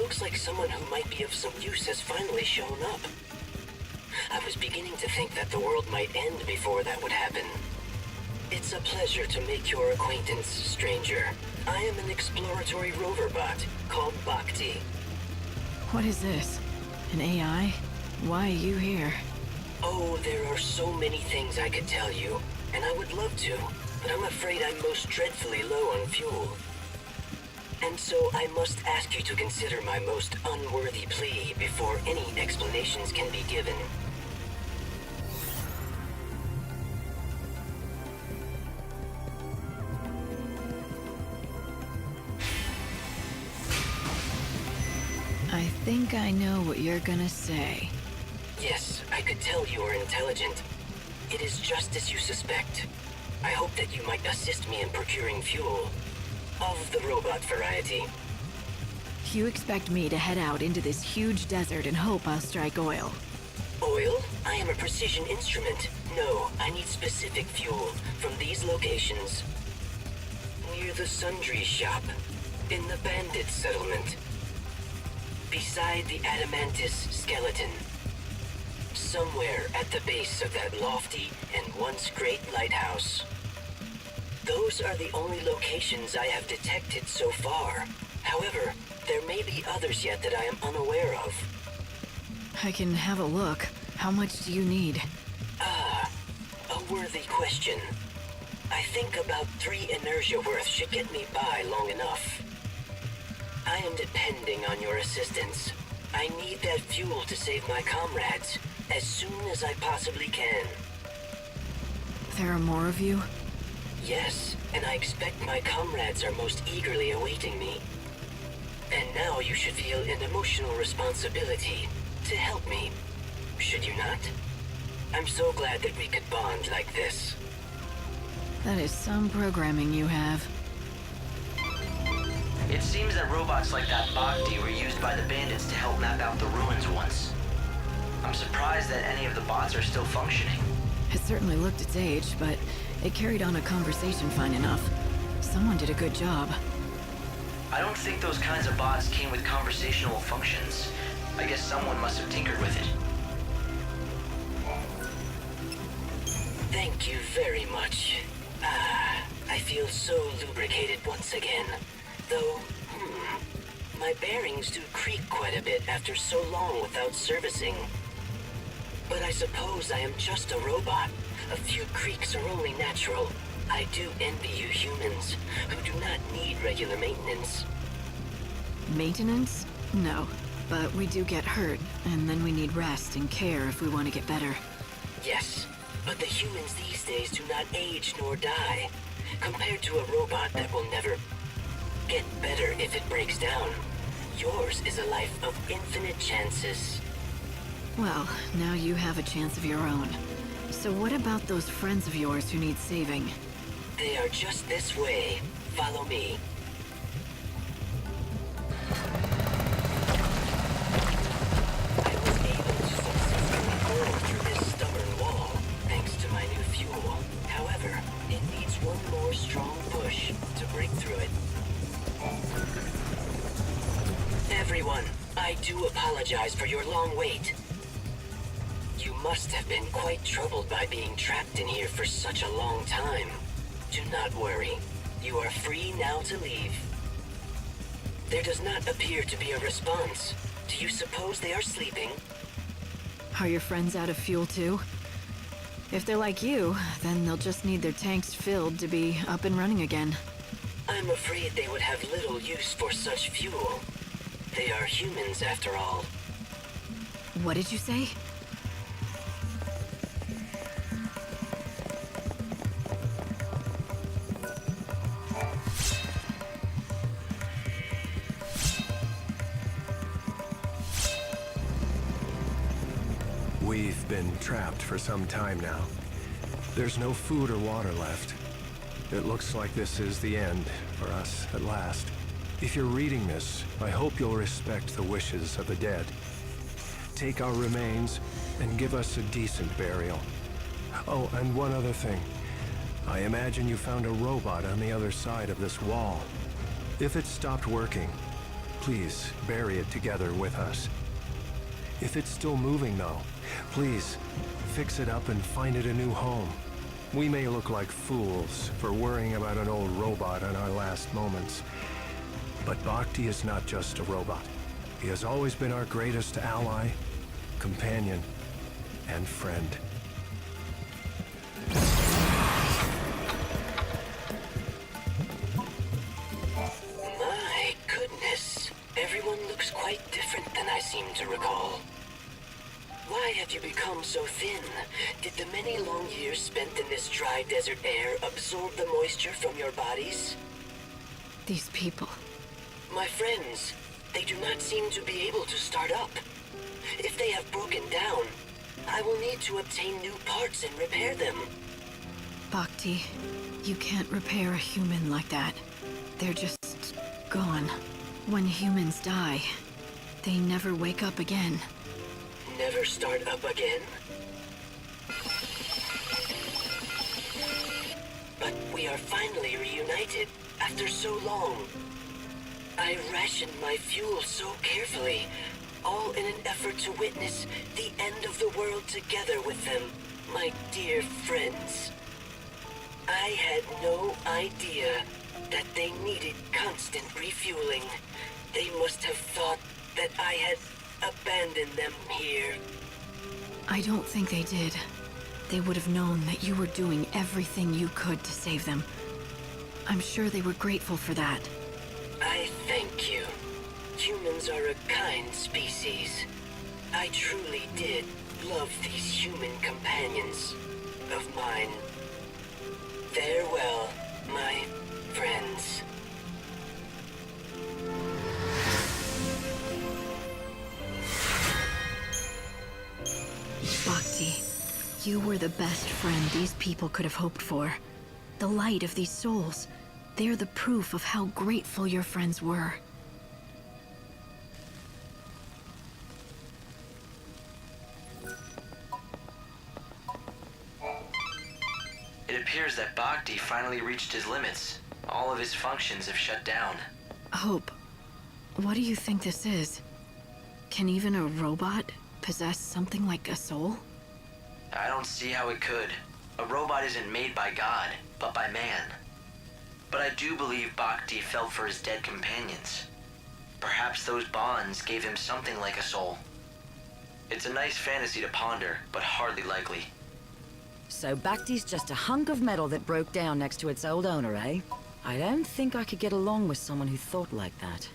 looks like someone who might be of some use has finally shown up. I was beginning to think that the world might end before that would happen. It's a pleasure to make your acquaintance, stranger. I am an exploratory rover bot called Bhakti. What is this? An AI? Why are you here? Oh, there are so many things I could tell you, and I would love to, but I'm afraid I'm most dreadfully low on fuel. And so I must ask you to consider my most unworthy plea before any explanations can be given. I think I know what you're gonna say. Yes, I could tell you are intelligent. It is just as you suspect. I hope that you might assist me in procuring fuel. Of the robot variety. You expect me to head out into this huge desert and hope I'll strike oil? Oil? I am a precision instrument. No, I need specific fuel from these locations. Near the sundry shop. In the bandit settlement. Beside the Adamantis skeleton. Somewhere at the base of that lofty and once great lighthouse. Those are the only locations I have detected so far. However, there may be others yet that I am unaware of. I can have a look. How much do you need? A worthy question. I think about 3 inertia worth should get me by long enough. I am depending on your assistance. I need that fuel to save my comrades as soon as I possibly can. There are more of you? Yes, and I expect my comrades are most eagerly awaiting me. And now you should feel an emotional responsibility to help me, should you not? I'm so glad that we could bond like this. That is some programming you have. It seems that robots like that Bhakti were used by the bandits to help map out the ruins once. I'm surprised that any of the bots are still functioning. It certainly looked its age, but it carried on a conversation fine enough. Someone did a good job. I don't think those kinds of bots came with conversational functions. I guess someone must have tinkered with it. Thank you very much. I feel so lubricated once again. Though, my bearings do creak quite a bit after so long without servicing. But I suppose I am just a robot. A few creaks are only natural. I do envy you humans, who do not need regular maintenance. Maintenance? No. But we do get hurt, and then we need rest and care if we want to get better. Yes, but the humans these days do not age nor die, compared to a robot that will never get better if it breaks down. Yours is a life of infinite chances. Well, now you have a chance of your own. So what about those friends of yours who need saving? They are just this way. Follow me. I was able to successfully burn through this stubborn wall, thanks to my new fuel. However, it needs one more strong push to break through it. Everyone, I do apologize for your long wait. You must have been quite troubled by being trapped in here for such a long time. Do not worry. You are free now to leave. There does not appear to be a response. Do you suppose they are sleeping? Are your friends out of fuel too? If they're like you, then they'll just need their tanks filled to be up and running again. I'm afraid they would have little use for such fuel. They are humans after all. What did you say? We've been trapped for some time now. There's no food or water left. It looks like this is the end for us at last. If you're reading this, I hope you'll respect the wishes of the dead. Take our remains and give us a decent burial. Oh, and one other thing. I imagine you found a robot on the other side of this wall. If it stopped working, Please, bury it together with us. If it's still moving, though, please, fix it up and find it a new home. We may look like fools for worrying about an old robot in our last moments, but Bhakti is not just a robot. He has always been our greatest ally, companion, and friend. My goodness. Everyone looks quite different than I seem to recall. Why have you become so thin? Did the many long years spent in this dry desert air absorb the moisture from your bodies? These people. My friends, they do not seem to be able to start up. If they have broken down, I will need to obtain new parts and repair them. Bhakti, you can't repair a human like that. They're just gone. When humans die, they never wake up again. Never start up again? But we are finally reunited after so long. I rationed my fuel so carefully, all in an effort to witness the end of the world together with them, my dear friends. I had no idea that they needed constant refueling. They must have thought that I had abandoned them here. I don't think they did. They would have known that you were doing everything you could to save them. I'm sure they were grateful for that. I thank you. Humans are a kind species. I truly did love these human companions of mine. Farewell, my friends. Bhakti, you were the best friend these people could have hoped for. The light of these souls. They're the proof of how grateful your friends were. It appears that Bhakti finally reached his limits. All of his functions have shut down. Hope, what do you think this is? Can even a robot possess something like a soul? I don't see how it could. A robot isn't made by God, but by man. But I do believe Bhakti felt for his dead companions. Perhaps those bonds gave him something like a soul. It's a nice fantasy to ponder, but hardly likely. So Bhakti's just a hunk of metal that broke down next to its old owner, eh? I don't think I could get along with someone who thought like that.